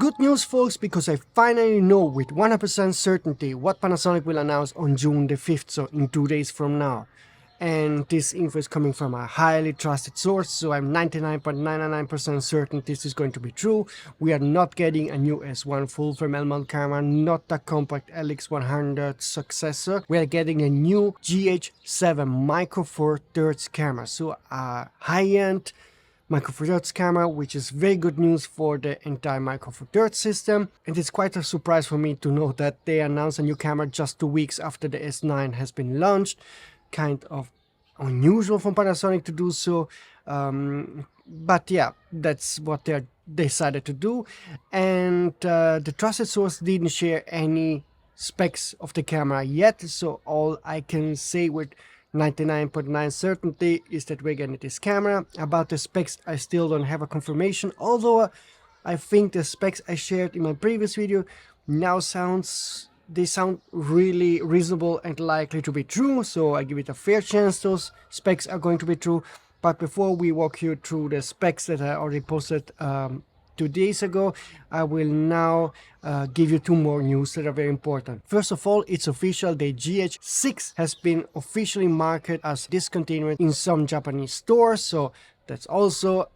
Good news folks, because I finally know with 100% certainty what Panasonic will announce on June the 5th, so in 2 days from now. And this info is coming from a highly trusted source, so I'm 99.99% certain this is going to be true. We are not getting a new S1 full-frame L-mount camera, not a compact LX100 successor. We are getting a new GH7 Micr Four Thirds camera, so a high-end Micr Four Thirds camera, which is very good news for the entire Micr Four Thirds system. And it's quite a surprise for me to know that they announced a new camera just 2 weeks after the S9 has been launched. Kind of unusual for Panasonic to do so, but yeah, that's what they decided to do. And the trusted source didn't share any specs of the camera yet, so all I can say with 99.9% certainty is that we're getting this camera. About the specs, I still don't have a confirmation, although I think the specs I shared in my previous video now they sound really reasonable and likely to be true, so I give it a fair chance those specs are going to be true. But before we walk you through the specs that I already posted 2 days ago, I will now give you 2 more news that are very important. First of all, it's official, the GH6 has been officially marketed as discontinued in some Japanese stores, so that's also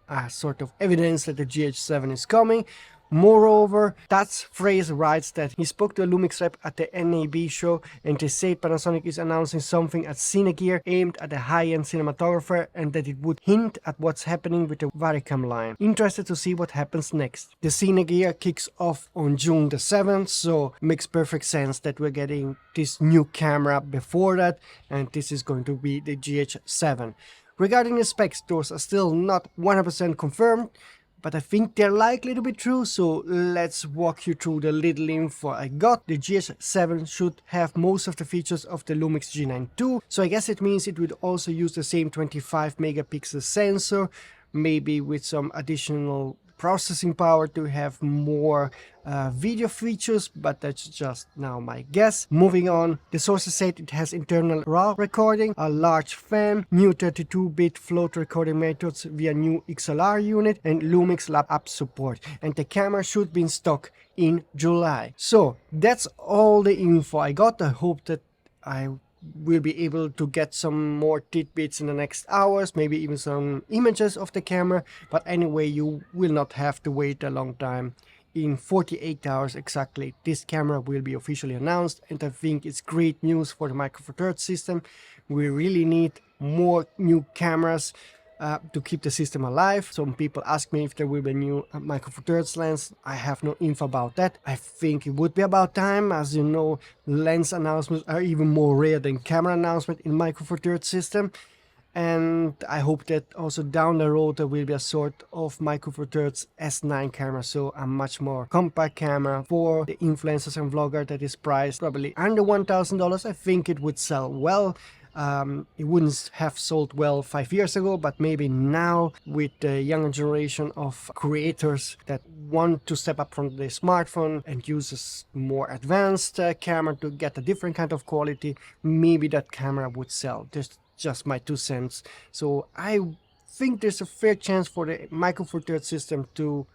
a sort of evidence that the GH7 is coming. Moreover, That's Phrase writes that he spoke to a Lumix rep at the NAB show and they said Panasonic is announcing something at Cinegear aimed at a high-end cinematographer and that it would hint at what's happening with the Varicam line. Interested to see what happens next. The Cinegear kicks off on June the 7th, so makes perfect sense that we're getting this new camera before that, and this is going to be the GH7. Regarding the specs, those are still not 100% confirmed, but I think they're likely to be true, so let's walk you through the little info I got. The GH7 should have most of the features of the Lumix G9 II, so I guess it means it would also use the same 25 megapixel sensor, maybe with some additional processing power to have more video features, but that's just now my guess. Moving on, the sources said it has internal RAW recording, a large fan, new 32-bit float recording methods via new XLR unit, and Lumix Lab app support, and the camera should be in stock in July. So that's all the info I got. I hope that I will be able to get some more tidbits in the next hours, maybe even some images of the camera, but anyway, you will not have to wait a long time. In 48 hours exactly, this camera will be officially announced, and I think it's great news for the Micr Four Thirds system. We really need more new cameras to keep the system alive. Some people ask me if there will be a new Micr Four Thirds lens. I have no info about that. I think it would be about time. As you know, lens announcements are even more rare than camera announcements in Micr Four Thirds system. And I hope that also down the road there will be a sort of Micr Four Thirds S9 camera, so a much more compact camera for the influencers and vloggers that is priced probably under $1,000. I think it would sell well. It wouldn't have sold well 5 years ago, but maybe now with the younger generation of creators that want to step up from the smartphone and use a more advanced camera to get a different kind of quality, maybe that camera would sell. Just my 2 cents. So I think there's a fair chance for the Micr Four Thirds system to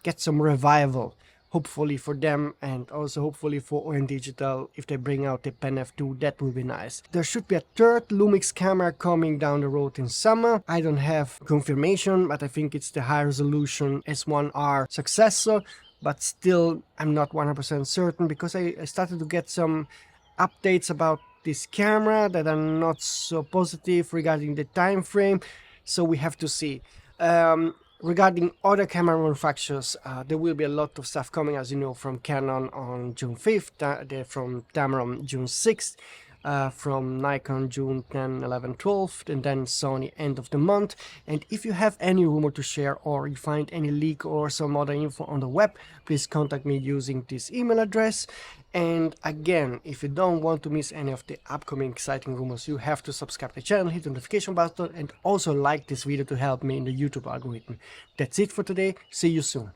get some revival. Hopefully for them, and also hopefully for ON Digital. If they bring out the Pen F2, that would be nice. There should be a third Lumix camera coming down the road in summer. I don't have confirmation, but I think it's the high resolution S1R successor, but still I'm not 100% certain, because I started to get some updates about this camera that are not so positive regarding the time frame, so we have to see. Regarding other camera manufacturers, there will be a lot of stuff coming, as you know, from Canon on June 5th, from Tamron June 6th, from Nikon June 10, 11, 12, and then Sony end of the month. And if you have any rumor to share, or you find any leak or some other info on the web, please contact me using this email address. And again, if you don't want to miss any of the upcoming exciting rumors, you have to subscribe to the channel, hit the notification button, and also like this video to help me in the YouTube algorithm. That's it for today. See you soon.